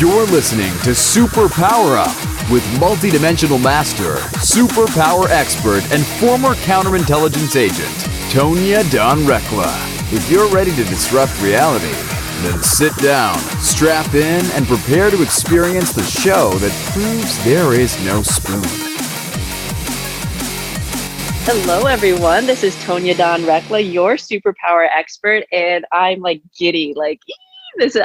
You're listening to Super Power Up with multidimensional master, superpower expert, and former counterintelligence agent, Tonya Dawn Recla. If you're ready to disrupt reality, then sit down, strap in, and prepare to experience the show that proves there is no spoon. Hello, everyone. This is Tonya Dawn Recla, your superpower expert, and I'm giddy.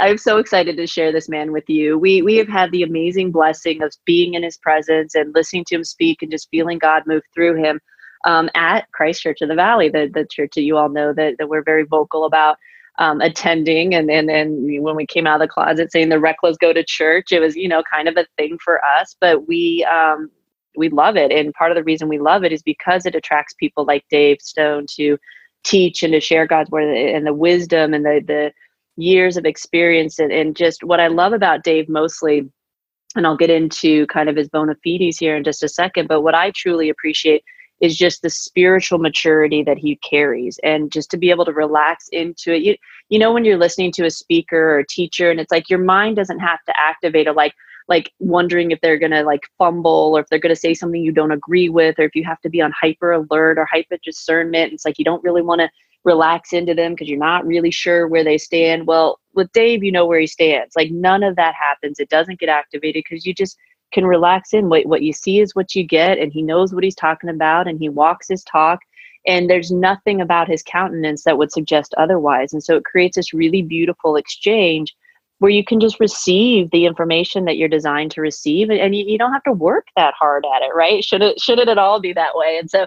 I'm so excited to share this man with you. We have had the amazing blessing of being in his presence and listening to him speak and just feeling God move through him at Christ Church of the Valley, the church that you all know that we're very vocal about attending. And then when we came out of the closet saying the Reclas go to church, it was, kind of a thing for us, but we love it. And part of the reason we love it is because it attracts people like Dave Stone to teach and to share God's word and the wisdom and the years of experience. And just what I love about Dave mostly, and I'll get into kind of his bona fides here in just a second, but what I truly appreciate is just the spiritual maturity that he carries, and just to be able to relax into it. You know, when you're listening to a speaker or a teacher, and it's like your mind doesn't have to activate or like wondering if they're going to fumble, or if they're going to say something you don't agree with, or if you have to be on hyper alert or hyper discernment. It's like you don't really want to relax into them because you're not really sure where they stand. Well, with Dave, you know where he stands. None of that happens. It doesn't get activated because you just can relax in. What you see is what you get, and he knows what he's talking about, and he walks his talk, and there's nothing about his countenance that would suggest otherwise. And so it creates this really beautiful exchange where you can just receive the information that you're designed to receive, and you don't have to work that hard at it, right? Should it at all be that way? And so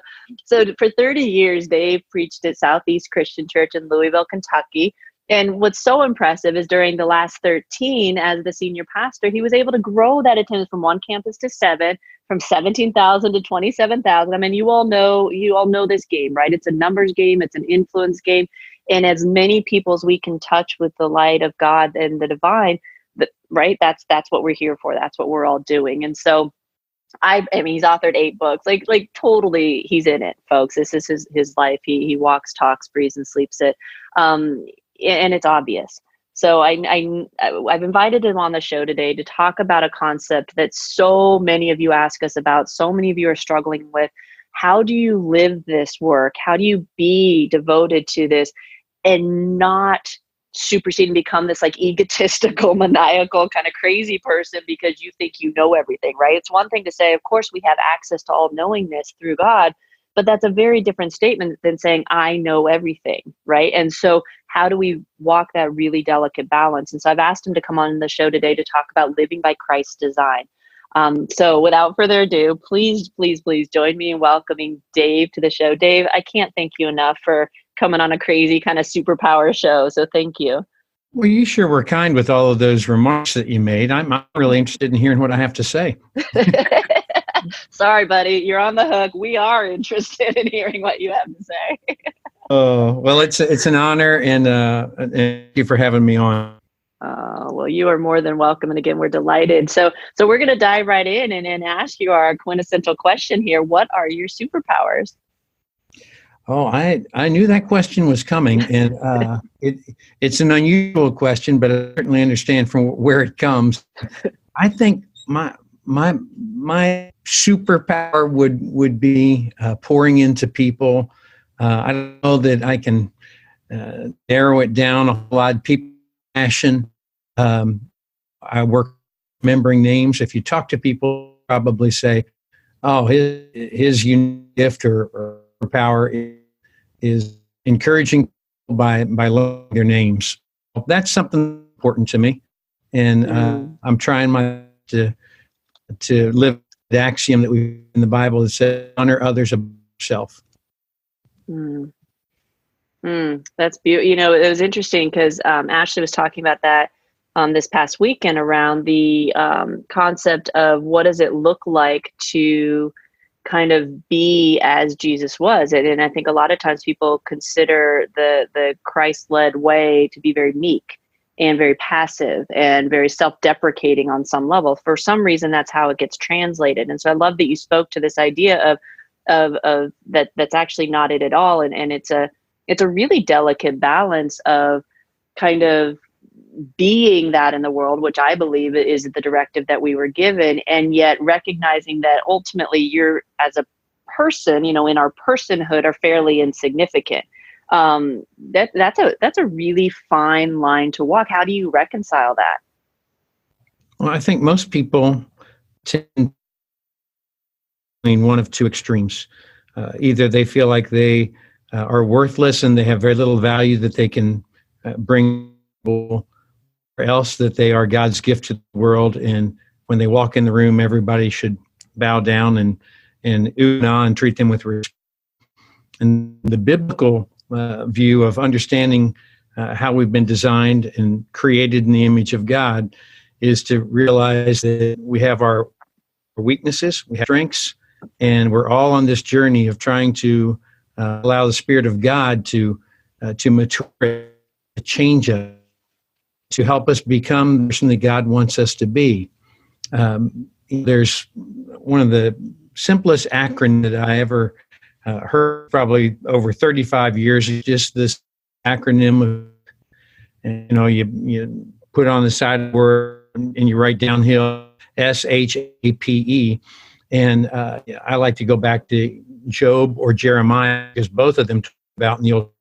for 30 years, Dave preached at Southeast Christian Church in Louisville, Kentucky. And what's so impressive is during the last 13, as the senior pastor, he was able to grow that attendance from one campus to 7, from 17,000 to 27,000. I mean, you all know this game, right? It's a numbers game. It's an influence game. And as many people as we can touch with the light of God and the divine, right? That's what we're here for. That's what we're all doing. And so I mean, he's authored 8 books, totally he's in it, folks. This is his life. He walks, talks, breathes, and sleeps it. And it's obvious. So I've invited him on the show today to talk about a concept that so many of you ask us about, so many of you are struggling with. How do you live this work? How do you be devoted to this and not supersede and become this egotistical, maniacal, kind of crazy person because you think you know everything, right? It's one thing to say, of course, we have access to all knowingness through God, but that's a very different statement than saying, I know everything, right? And so how do we walk that really delicate balance? And so I've asked him to come on the show today to talk about living by Christ's design. So without further ado, please join me in welcoming Dave to the show. Dave, I can't thank you enough for coming on a crazy kind of superpower show. So thank you. Well, you sure were kind with all of those remarks that you made. I'm really interested in hearing what I have to say. Sorry, buddy. You're on the hook. We are interested in hearing what you have to say. Oh, well, it's an honor, and thank you for having me on. Well, you are more than welcome. And again, we're delighted. So we're going to dive right in and ask you our quintessential question here. What are your superpowers? Oh, I knew that question was coming, and it's an unusual question, but I certainly understand from where it comes. I think my superpower would be pouring into people. I don't know that I can narrow it down a whole lot. People passion. I work remembering names. If you talk to people, probably say, "Oh, his unique gift or power is encouraging by learning their names." That's something important to me, and I'm trying to live the axiom that we in the Bible that says, "Honor others above yourself." That's beautiful. It was interesting because Ashley was talking about that this past weekend around the concept of what does it look like to kind of be as Jesus was. And I think a lot of times people consider the Christ-led way to be very meek and very passive and very self-deprecating on some level. For some reason, that's how it gets translated. And so I love that you spoke to this idea of that's actually not it at all. And it's a really delicate balance of kind of being that in the world, which I believe is the directive that we were given, and yet recognizing that ultimately you're, as a person, in our personhood, are fairly insignificant. That's a really fine line to walk. How do you reconcile that? Well, I think most people tend one of two extremes. Either they feel like they are worthless and they have very little value that they can bring, or else that they are God's gift to the world, and when they walk in the room, everybody should bow down and ooh and ah and treat them with respect. And the biblical view of understanding how we've been designed and created in the image of God is to realize that we have our weaknesses, we have strengths, and we're all on this journey of trying to allow the Spirit of God to mature, to change us, to help us become the person that God wants us to be. There's one of the simplest acronyms that I ever heard, probably over 35 years, is just this acronym of, you put on the side of the word and you write downhill, SHAPE. And I like to go back to Job or Jeremiah, because both of them talk about in the Old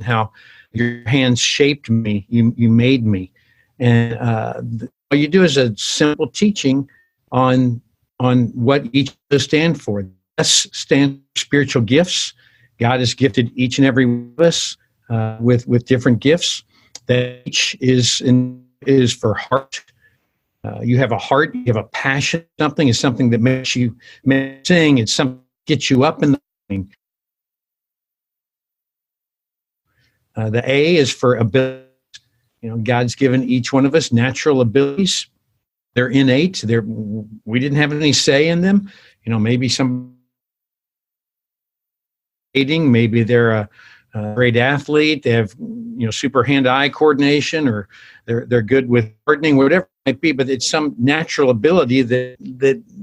Testament how your hands shaped me, you made me. And all you do is a simple teaching on what each of those stand for. S stands for spiritual gifts. God has gifted each and every one of us with different gifts. That each is for heart. You have a heart, you have a passion. Something is something that makes you sing. It's something that gets you up in the morning. The A is for ability. God's given each one of us natural abilities. They're innate. We didn't have any say in them. Maybe some maybe they're a great athlete. They have super hand-eye coordination, or they're good with gardening, whatever it might be. But it's some natural ability that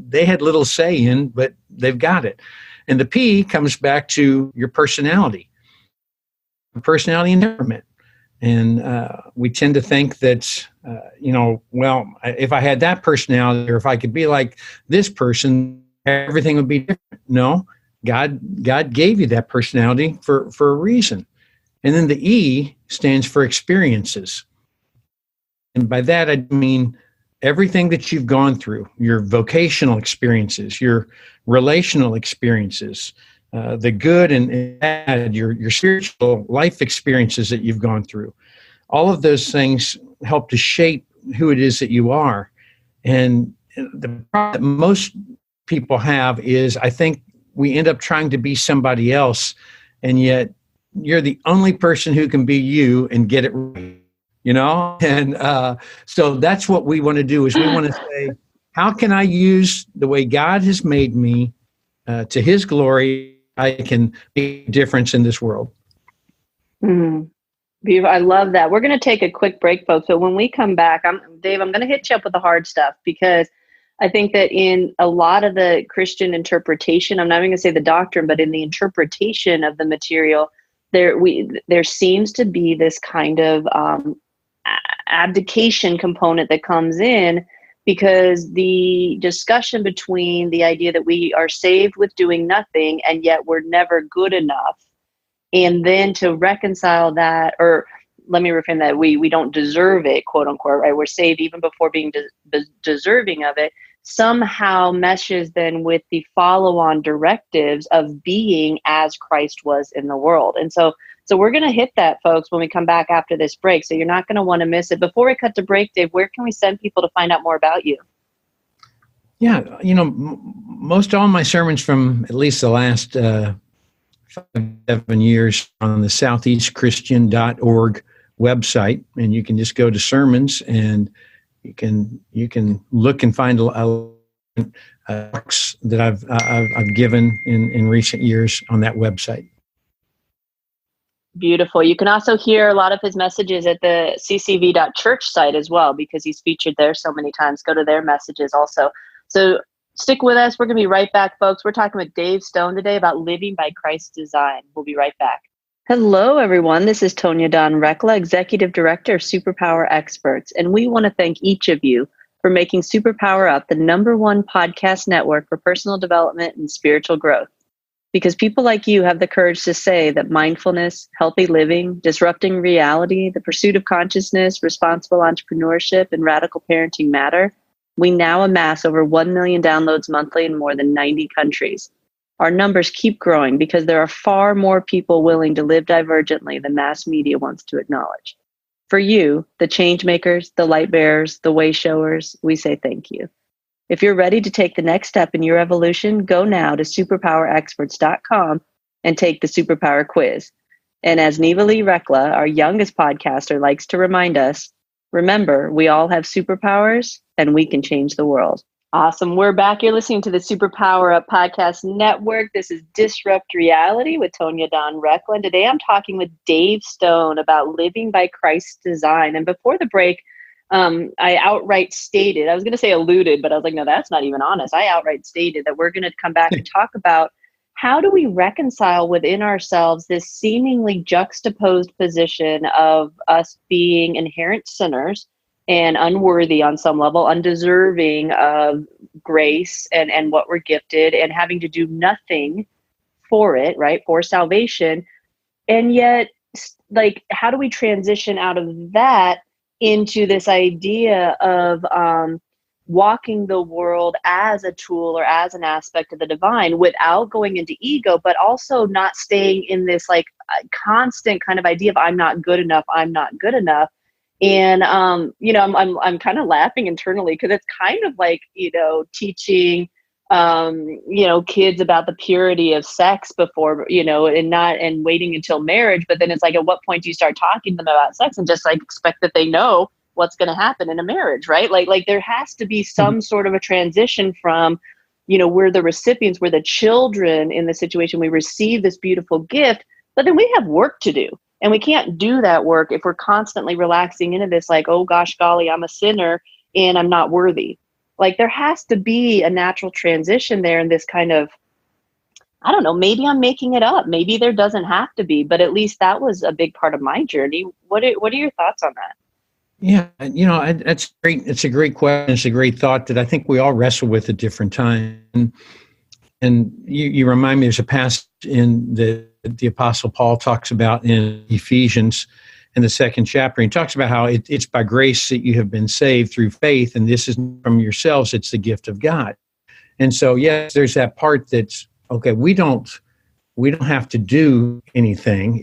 they had little say in, but they've got it. And the P comes back to your personality and temperament. And we tend to think that, if I had that personality, or if I could be like this person, everything would be different. No, God gave you that personality for a reason. And then the E stands for experiences. And by that, I mean everything that you've gone through, your vocational experiences, your relational experiences, the good and bad, your spiritual life experiences that you've gone through. All of those things help to shape who it is that you are. And the problem that most people have is, I think we end up trying to be somebody else, and yet you're the only person who can be you and get it right, And so that's what we want to do, is we want to say, how can I use the way God has made me to his glory? I can make a difference in this world. Beautiful. I love that. We're going to take a quick break, folks. So when we come back, Dave, I'm going to hit you up with the hard stuff, because I think that in a lot of the Christian interpretation, I'm not even going to say the doctrine, but in the interpretation of the material, there seems to be this kind of abdication component that comes in, because the discussion between the idea that we are saved with doing nothing and yet we're never good enough, and then to reconcile that, or let me reframe that, we don't deserve it, quote unquote, right? We're saved even before being deserving of it, somehow meshes then with the follow-on directives of being as Christ was in the world. And so we're going to hit that, folks, when we come back after this break. So you're not going to want to miss it. Before we cut to break, Dave, where can we send people to find out more about you? Yeah, most all my sermons from at least the last 5-7 years on the southeastchristian.org website, and you can just go to sermons, and you can look and find talks that I've given in recent years on that website. Beautiful. You can also hear a lot of his messages at the ccv.church site as well, because he's featured there so many times. Go to their messages also. So stick with us. We're going to be right back, folks. We're talking with Dave Stone today about living by Christ's design. We'll be right back. Hello, everyone. This is Tonya Dawn Recla, Executive Director of Superpower Experts, and we want to thank each of you for making Superpower Up the #1 podcast network for personal development and spiritual growth. Because people like you have the courage to say that mindfulness, healthy living, disrupting reality, the pursuit of consciousness, responsible entrepreneurship, and radical parenting matter, we now amass over 1 million downloads monthly in more than 90 countries. Our numbers keep growing because there are far more people willing to live divergently than mass media wants to acknowledge. For you, the change makers, the light bearers, the way showers, we say thank you. If you're ready to take the next step in your evolution, go now to superpowerexperts.com and take the Superpower Quiz. And as Neva Lee Recla, our youngest podcaster, likes to remind us, remember, we all have superpowers and we can change the world. Awesome. We're back. You're listening to the Superpower Up Podcast Network. This is Disrupt Reality with Tonya Dawn Recla. And today I'm talking with Dave Stone about living by Christ's design. And before the break, I outright stated, I was going to say alluded, but I was like, no, that's not even honest. I outright stated that we're going to come back and talk about how do we reconcile within ourselves this seemingly juxtaposed position of us being inherent sinners and unworthy on some level, undeserving of grace and what we're gifted, and having to do nothing for it, right, for salvation. And yet, like, how do we transition out of that into this idea of walking the world as a tool or as an aspect of the divine without going into ego, but also not staying in this like constant kind of idea of I'm not good enough, I'm not good enough. And I'm kind of laughing internally because it's kind of like, teaching kids about the purity of sex before, and waiting until marriage. But then it's like, at what point do you start talking to them about sex and just like expect that they know what's going to happen in a marriage, right? Like there has to be some sort of a transition from, we're the recipients, we're the children in the situation, we receive this beautiful gift, but then we have work to do. And we can't do that work if we're constantly relaxing into this, like, oh gosh, golly, I'm a sinner and I'm not worthy. Like there has to be a natural transition there in this kind of, I don't know, maybe I'm making it up. Maybe there doesn't have to be, but at least that was a big part of my journey. What are your thoughts on that? Yeah, that's great. It's a great question. It's a great thought that I think we all wrestle with at different times. And you remind me, there's a passage in the Apostle Paul talks about in Ephesians in the 2nd chapter. He talks about how it's by grace that you have been saved through faith, and this isn't from yourselves, it's the gift of God. And so, yes, there's that part that's, okay, we don't have to do anything.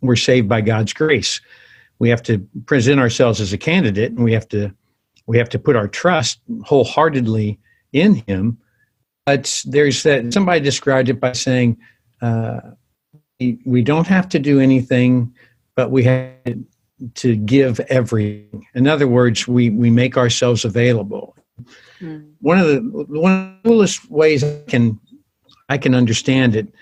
We're saved by God's grace. We have to present ourselves as a candidate, and we have to put our trust wholeheartedly in Him. But there's that, somebody described it by saying, we don't have to do anything, but we have to give everything. In other words, we make ourselves available. One of the coolest ways I can understand it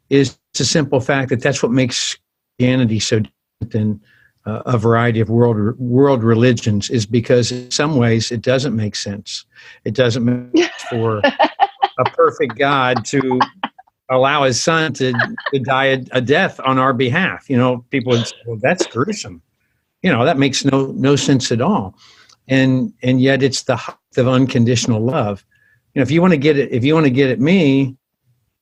is it's a simple fact that that's what makes Christianity so different than a variety of world religions, is because in some ways it doesn't make sense. It doesn't make sense for a perfect God to allow His Son to die a death on our behalf. People would say, well, that's gruesome. That makes no sense at all. And yet it's the height of unconditional love. If you want to get at me,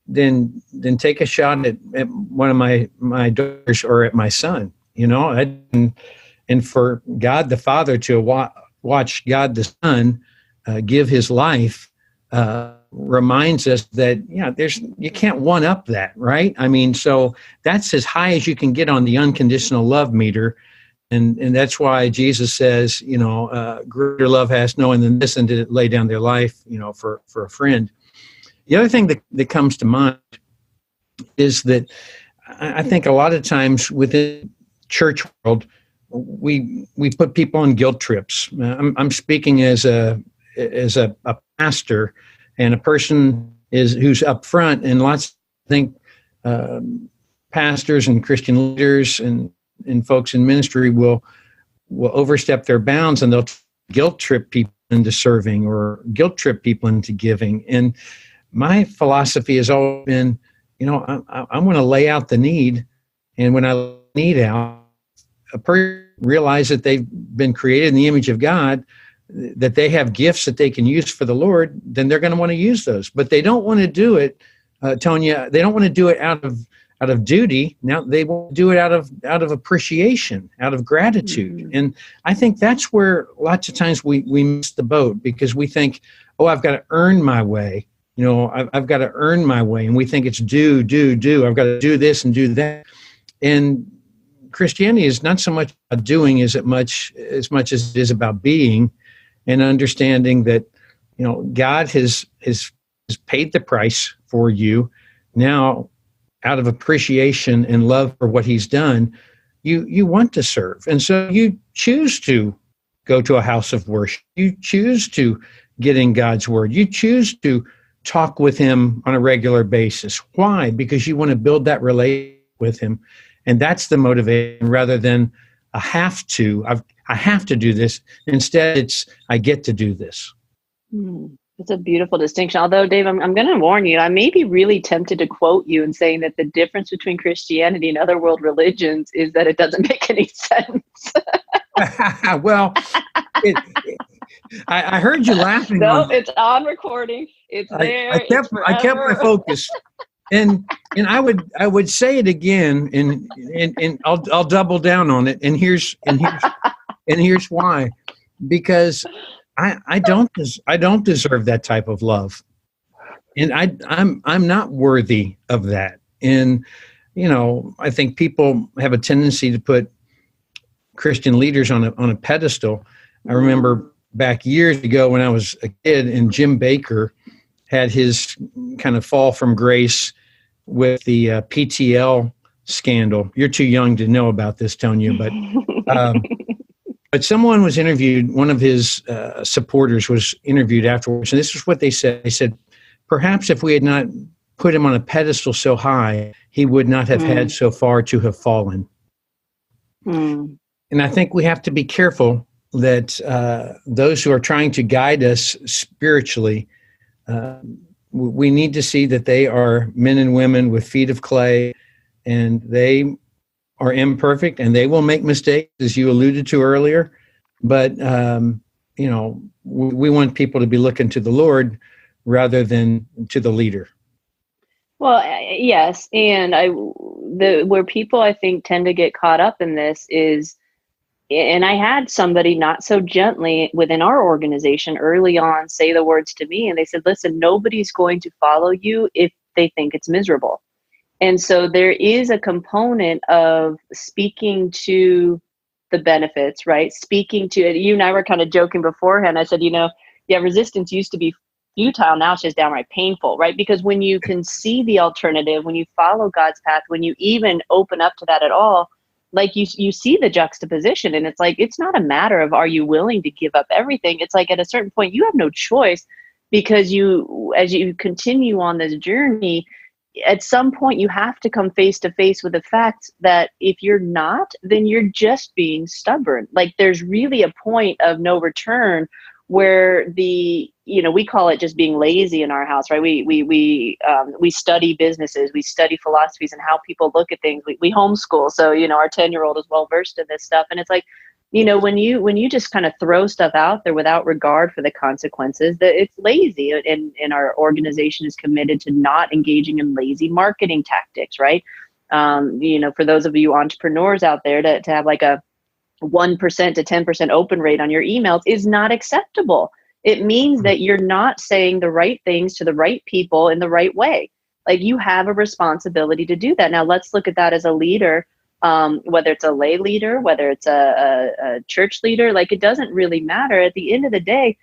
then take a shot at one of my daughters or at my son. And for God the Father to watch God the Son give His life reminds us that you can't one up that, right? I mean, so that's as high as you can get on the unconditional love meter, and that's why Jesus says, greater love has no one than this, and to lay down their life, for a friend. The other thing that comes to mind is that I think a lot of times within church world, we put people on guilt trips. I'm speaking as a pastor and a person who's up front, and lots think pastors and Christian leaders and folks in ministry will overstep their bounds, and they'll guilt trip people into serving or guilt trip people into giving. And my philosophy has always been, I want to lay out the need And when I need out, a person realize that they've been created in the image of God, that they have gifts that they can use for the Lord, then they're going to want to use those. But they don't want to do it, Tonya. They don't want to do it out of duty. Now they want to do it out of appreciation, out of gratitude. Mm-hmm. And I think that's where lots of times we miss the boat, because we think, oh, I've got to earn my way. I've got to earn my way, and we think it's do. I've got to do this and do that. And Christianity is not so much about doing as much as it is about being, and understanding that, God has paid the price for you. Now, out of appreciation and love for what he's done, you want to serve. And so you choose to go to a house of worship. You choose to get in God's word. You choose to talk with him on a regular basis. Why? Because you want to build that relationship with him. And that's the motivation, rather than I have to do this. Instead, it's I get to do this. It's a beautiful distinction. Although, Dave, I'm going to warn you, I may be really tempted to quote you in saying that the difference between Christianity and other world religions is that it doesn't make any sense. Well, I heard you laughing. No, it's on recording. It's there. I kept my focus. And I would say it again, and I'll double down on it. And here's why, because I don't deserve that type of love, and I'm not worthy of that. And I think people have a tendency to put Christian leaders on a pedestal. I remember back years ago when I was a kid, and Jim Bakker had his kind of fall from grace with the PTL scandal. You're too young to know about this, Tonya, but someone was interviewed, one of his supporters was interviewed afterwards, and this is what they said. They said, perhaps if we had not put him on a pedestal so high, he would not have had so far to have fallen. And I think we have to be careful that those who are trying to guide us spiritually, we need to see that they are men and women with feet of clay, and they are imperfect, and they will make mistakes, as you alluded to earlier. But, we want people to be looking to the Lord rather than to the leader. Well, yes. And where people, I think, tend to get caught up in this is, and I had somebody not so gently within our organization early on say the words to me, and they said, listen, nobody's going to follow you if they think it's miserable. And so there is a component of speaking to the benefits, right? Speaking to it. You and I were kind of joking beforehand. I said, resistance used to be futile. Now it's just downright painful, right? Because when you can see the alternative, when you follow God's path, when you even open up to that at all, like you see the juxtaposition, and it's like, it's not a matter of, are you willing to give up everything? It's like at a certain point, you have no choice, because as you continue on this journey, at some point you have to come face to face with the fact that if you're not, then you're just being stubborn. Like there's really a point of no return where we call it just being lazy in our house, right? We study businesses, we study philosophies and how people look at things. We homeschool. So, our 10-year-old is well versed in this stuff. And it's like, when you just kind of throw stuff out there without regard for the consequences, that it's lazy. And our organization is committed to not engaging in lazy marketing tactics, right? For those of you entrepreneurs out there, to have like a 1% to 10% open rate on your emails is not acceptable. It means that you're not saying the right things to the right people in the right way. Like you have a responsibility to do that. Now let's look at that as a leader, whether it's a lay leader, whether it's a church leader, like it doesn't really matter. At the end of the day,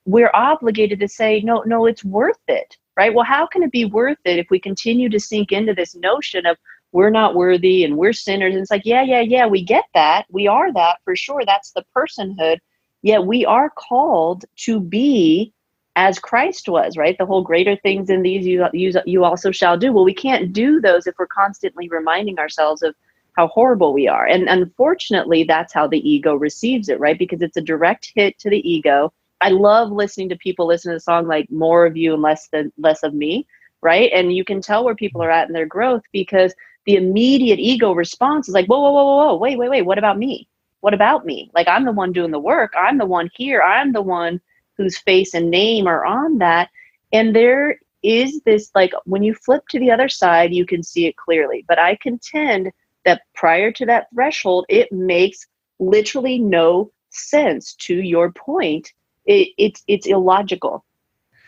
we're obligated to say, no, it's worth it, right? Well, how can it be worth it if we continue to sink into this notion of we're not worthy and we're sinners? And it's like, yeah, we get that. We are that for sure. That's the personhood. Yet we are called to be as Christ was, right? The whole greater things in these you also shall do. Well, we can't do those if we're constantly reminding ourselves of how horrible we are. And unfortunately, that's how the ego receives it, right? Because it's a direct hit to the ego. I love listening to people listen to the song like More of You and Less of Me, right? And you can tell where people are at in their growth because the immediate ego response is like, whoa, whoa, whoa, whoa, whoa, wait, what about me? What about me? Like, I'm the one doing the work. I'm the one here. I'm the one whose face and name are on that. And there is this, like, when you flip to the other side, you can see it clearly. But I contend that prior to that threshold, it makes literally no sense. To your point, it's illogical.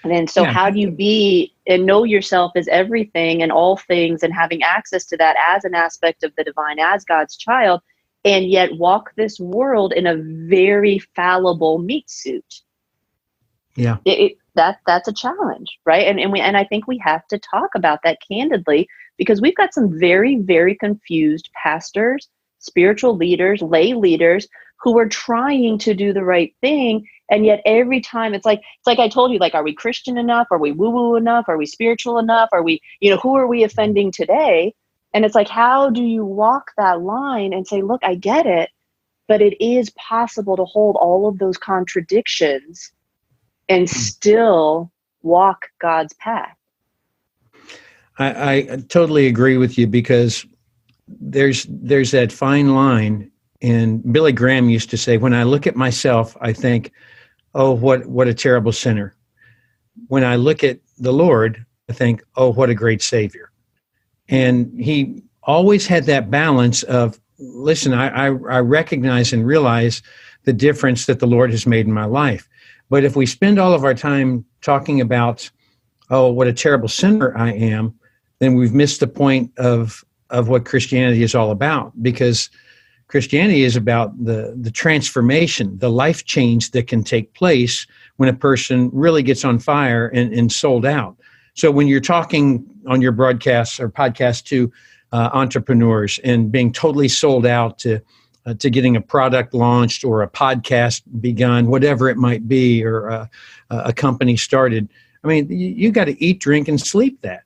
And then so how do you be and know yourself as everything and all things and having access to that as an aspect of the divine, as God's child, and yet walk this world in a very fallible meat suit? Yeah. That's a challenge, right? And I think we have to talk about that candidly, because we've got some very, very confused pastors, spiritual leaders, lay leaders who are trying to do the right thing. And yet every time it's like I told you, like, are we Christian enough? Are we woo-woo enough? Are we spiritual enough? Are we, who are we offending today? And it's like, how do you walk that line and say, look, I get it, but it is possible to hold all of those contradictions and still walk God's path? I totally agree with you, because there's that fine line. And Billy Graham used to say, when I look at myself, I think, oh, what a terrible sinner. When I look at the Lord, I think, oh, what a great Savior. And he always had that balance of, listen, I recognize and realize the difference that the Lord has made in my life. But if we spend all of our time talking about, oh, what a terrible sinner I am, then we've missed the point of what Christianity is all about. Because Christianity is about the transformation, the life change that can take place when a person really gets on fire and sold out. So when you're talking on your broadcasts or podcasts to entrepreneurs and being totally sold out to getting a product launched or a podcast begun, whatever it might be, or a company started, I mean, you got to eat, drink, and sleep that.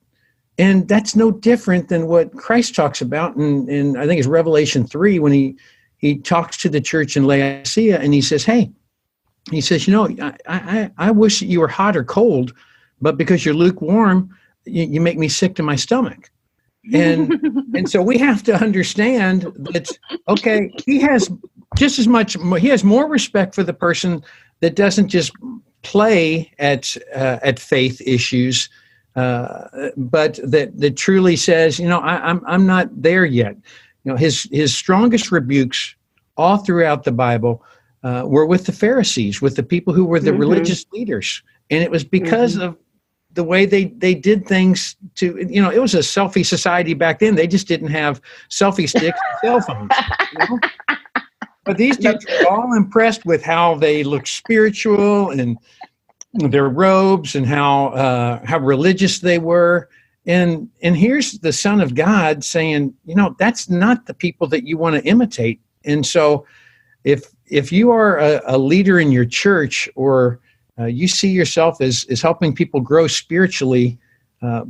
And that's no different than what Christ talks about in I think it's Revelation 3, when he talks to the church in Laodicea, and he says, hey, he says, I wish that you were hot or cold, but because you're lukewarm, you make me sick to my stomach. And so we have to understand that, okay, he has more respect for the person that doesn't just play at faith issues, but that truly says, I'm not there yet. His strongest rebukes all throughout the Bible were with the Pharisees, with the people who were the religious leaders. And it was because of the way they did things to, it was a selfie society back then. They just didn't have selfie sticks and cell phones. But these dudes were all impressed with how they looked spiritual and their robes and how religious they were. And here's the Son of God saying, that's not the people that you want to imitate. And so if you are a leader in your church, or you see yourself as helping people grow spiritually,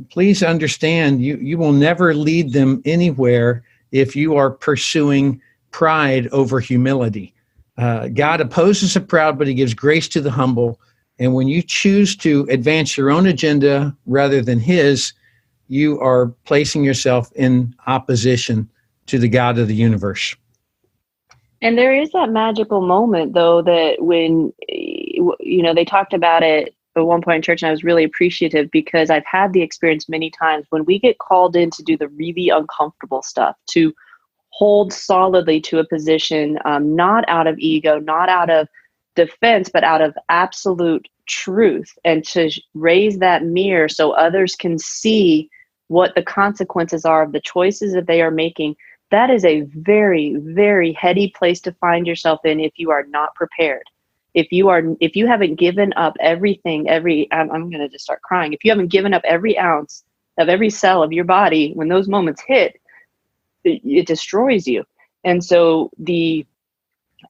please understand you will never lead them anywhere if you are pursuing pride over humility. God opposes the proud, but he gives grace to the humble. And when you choose to advance your own agenda rather than his, you are placing yourself in opposition to the God of the universe. And there is that magical moment, though, that when, they talked about it at one point in church, and I was really appreciative, because I've had the experience many times when we get called in to do the really uncomfortable stuff, to hold solidly to a position, not out of ego, not out of defense, but out of absolute truth, and to raise that mirror so others can see what the consequences are of the choices that they are making. That is a very, very heady place to find yourself in if you are not prepared. If you haven't given up everything, I'm going to just start crying. If you haven't given up every ounce of every cell of your body, when those moments hit, it destroys you. And so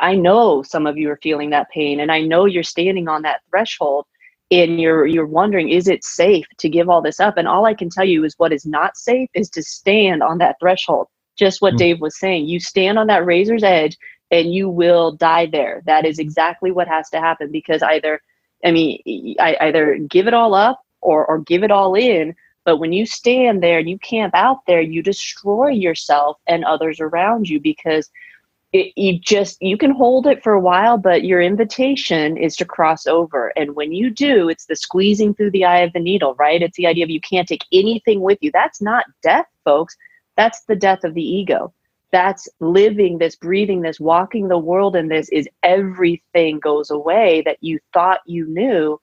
I know some of you are feeling that pain, and I know you're standing on that threshold, and you're wondering, is it safe to give all this up? And all I can tell you is what is not safe is to stand on that threshold. Just what Dave was saying. You stand on that razor's edge and you will die there. That is exactly what has to happen, because either give it all up or give it all in, But when you stand there and you camp out there, you destroy yourself and others around you, because you can hold it for a while, but your invitation is to cross over. And when you do, it's the squeezing through the eye of the needle, right? It's the idea of you can't take anything with you. That's not death, folks. That's the death of the ego. That's living this, breathing this, walking the world in this, is everything goes away that you thought you knew,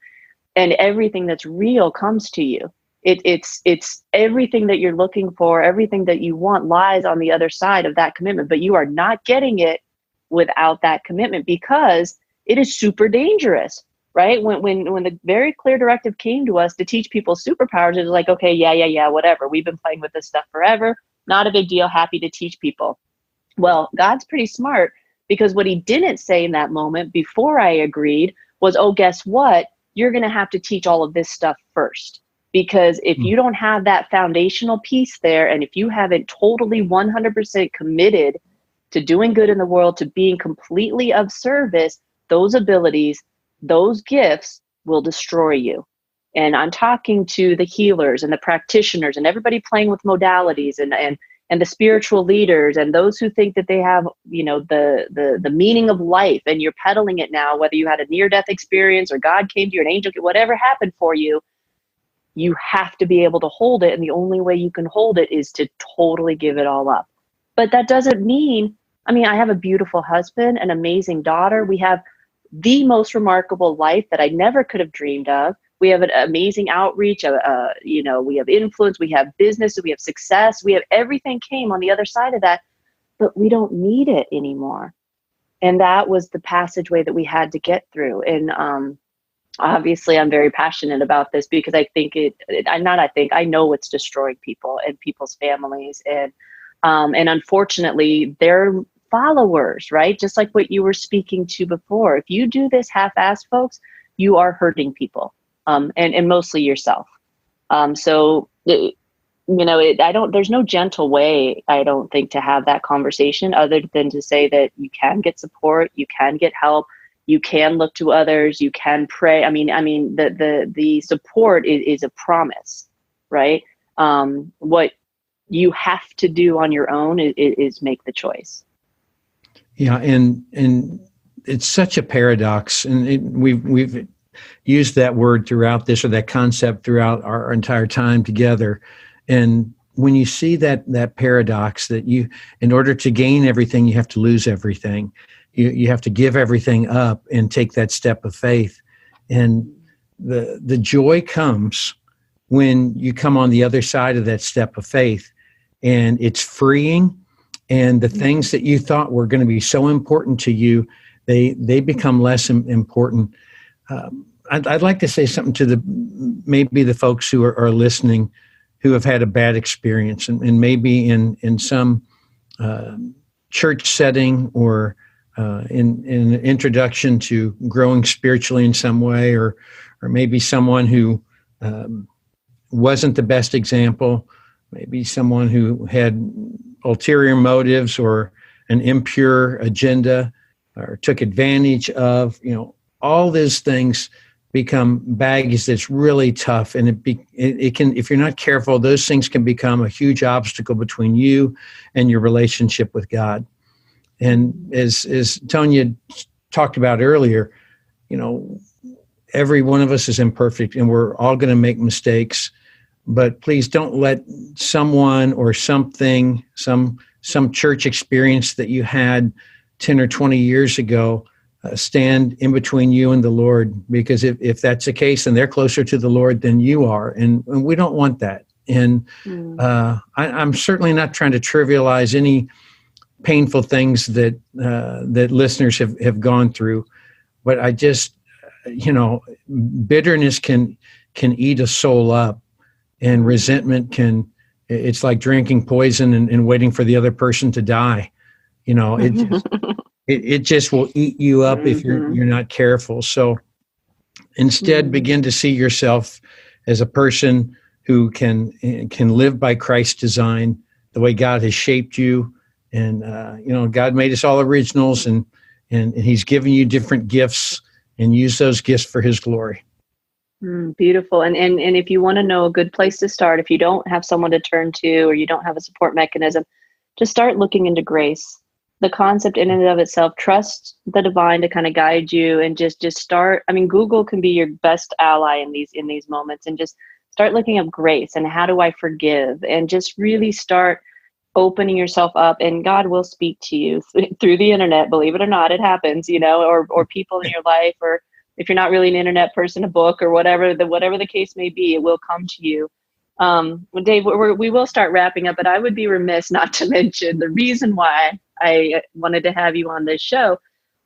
and everything that's real comes to you. It's everything that you're looking for, everything that you want lies on the other side of that commitment, but you are not getting it without that commitment, because it is super dangerous, right? When the very clear directive came to us to teach people superpowers, it was like, okay, yeah, whatever. We've been playing with this stuff forever. Not a big deal. Happy to teach people. Well, God's pretty smart, because what he didn't say in that moment before I agreed was, oh, guess what? You're going to have to teach all of this stuff first. Because if you don't have that foundational piece there, and if you haven't totally 100% committed to doing good in the world, to being completely of service, those abilities, those gifts will destroy you. And I'm talking to the healers and the practitioners and everybody playing with modalities, and the spiritual leaders, and those who think that they have, the meaning of life, and you're peddling it now, whether you had a near-death experience or God came to you, an angel, whatever happened for you. You have to be able to hold it. And the only way you can hold it is to totally give it all up. But that doesn't mean, I have a beautiful husband, an amazing daughter. We have the most remarkable life that I never could have dreamed of. We have an amazing outreach. We have influence, we have business, we have success. We have everything came on the other side of that, but we don't need it anymore. And that was the passageway that we had to get through. And, obviously, I'm very passionate about this, because I think I know it's destroying people and people's families. And unfortunately, they're followers, right? Just like what you were speaking to before. If you do this half-assed, folks, you are hurting people, and mostly yourself. There's no gentle way, I don't think, to have that conversation, other than to say that you can get support, you can get help. You can look to others. You can pray. The support is a promise, right? What you have to do on your own is make the choice. Yeah, and it's such a paradox, and we've used that word throughout this, or that concept throughout our entire time together. And when you see that paradox, that you, in order to gain everything, you have to lose everything. You have to give everything up and take that step of faith. And the joy comes when you come on the other side of that step of faith, and it's freeing. And the things that you thought were going to be so important to you, they become less important. I'd like to say something to maybe the folks who are listening, who have had a bad experience, and maybe in some church setting, or in an introduction to growing spiritually in some way, or maybe someone who wasn't the best example, maybe someone who had ulterior motives or an impure agenda, or took advantage of, all these things become baggage that's really tough. And it can, if you're not careful, those things can become a huge obstacle between you and your relationship with God. And as Tonya talked about earlier, every one of us is imperfect, and we're all going to make mistakes. But please don't let someone or something, some church experience that you had 10 or 20 years ago, stand in between you and the Lord. Because if that's the case, then they're closer to the Lord than you are, and we don't want that. And I'm certainly not trying to trivialize any painful things that listeners have gone through, but I just, bitterness can eat a soul up, and resentment it's like drinking poison and waiting for the other person to die. It just will eat you up if you're not careful. So instead, begin to see yourself as a person who can live by Christ's design, the way God has shaped you. And, God made us all originals, and he's given you different gifts, and use those gifts for his glory. Beautiful. And if you want to know a good place to start, if you don't have someone to turn to or you don't have a support mechanism, just start looking into grace. The concept in and of itself, trust the divine to kind of guide you, and just start. I mean, Google can be your best ally in these moments, and just start looking up grace and how do I forgive, and just really start opening yourself up, and God will speak to you through the internet. Believe it or not, it happens, or people in your life, or if you're not really an internet person, a book or whatever the case may be, it will come to you. Dave, we will start wrapping up, but I would be remiss not to mention the reason why I wanted to have you on this show.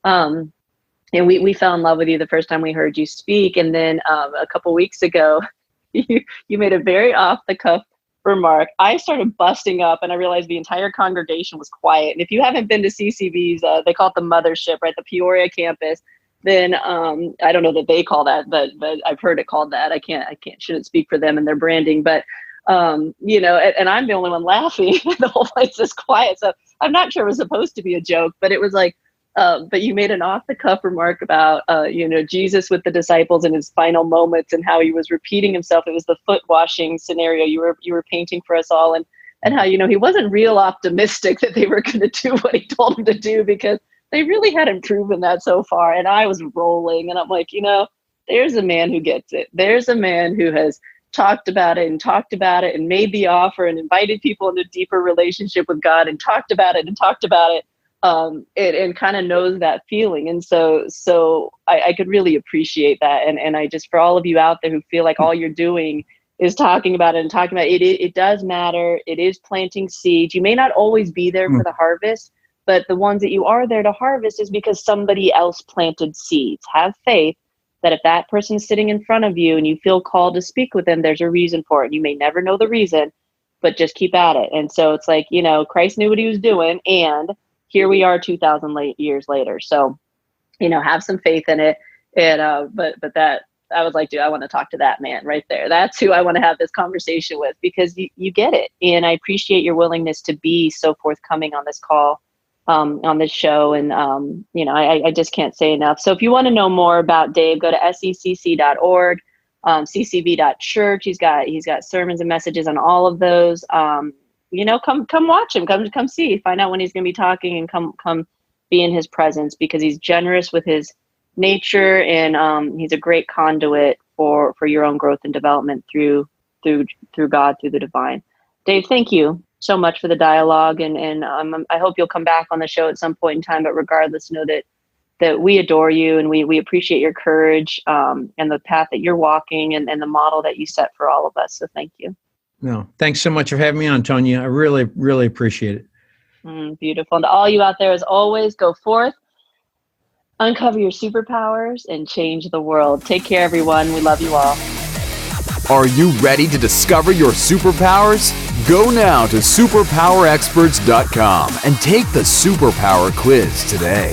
And we fell in love with you the first time we heard you speak. And then a couple weeks ago, you made a very off the cuff remark. I started busting up and I realized the entire congregation was quiet. And if you haven't been to CCV's, they call it the mothership, right? The Peoria campus. Then I don't know that they call that, but I've heard it called that. I shouldn't speak for them and their branding, but and I'm the only one laughing. The whole place is quiet. So I'm not sure it was supposed to be a joke, but it was like, but you made an off the cuff remark about, Jesus with the disciples in his final moments and how he was repeating himself. It was the foot washing scenario you were painting for us all, and how, he wasn't real optimistic that they were going to do what he told them to do, because they really hadn't proven that so far. And I was rolling, and I'm like, there's a man who gets it. There's a man who has talked about it and made the offer and invited people into a deeper relationship with God and talked about it and kind of knows that feeling. And so I could really appreciate that. And I just, for all of you out there who feel like all you're doing is talking about it, it does matter. It is planting seeds. You may not always be there for the harvest, but the ones that you are there to harvest is because somebody else planted seeds. Have faith that if that person's sitting in front of you and you feel called to speak with them, there's a reason for it. You may never know the reason, but just keep at it. And so it's like, Christ knew what he was doing, and here we are 2,000 years later. So, have some faith in it. And but that I was like, dude, I want to talk to that man right there. That's who I want to have this conversation with, because you get it. And I appreciate your willingness to be so forthcoming on this call. On this show. And, I just can't say enough. So if you want to know more about Dave, go to secc.org, ccv.church. He's got sermons and messages on all of those. Come watch him, come see, find out when he's going to be talking, and come be in his presence, because he's generous with his nature. And he's a great conduit for your own growth and development through God, through the divine. Dave, thank you so much for the dialogue, and I hope you'll come back on the show at some point in time. But regardless, know that we adore you, and we appreciate your courage and the path that you're walking, and the model that you set for all of us. So thank you. No, thanks so much for having me on, Tonya. I really, really appreciate it. Beautiful. And to all you out there, as always, go forth, uncover your superpowers, and change the world. Take care, everyone. We love you all. Are you ready to discover your superpowers? Go now to superpowerexperts.com and take the superpower quiz today.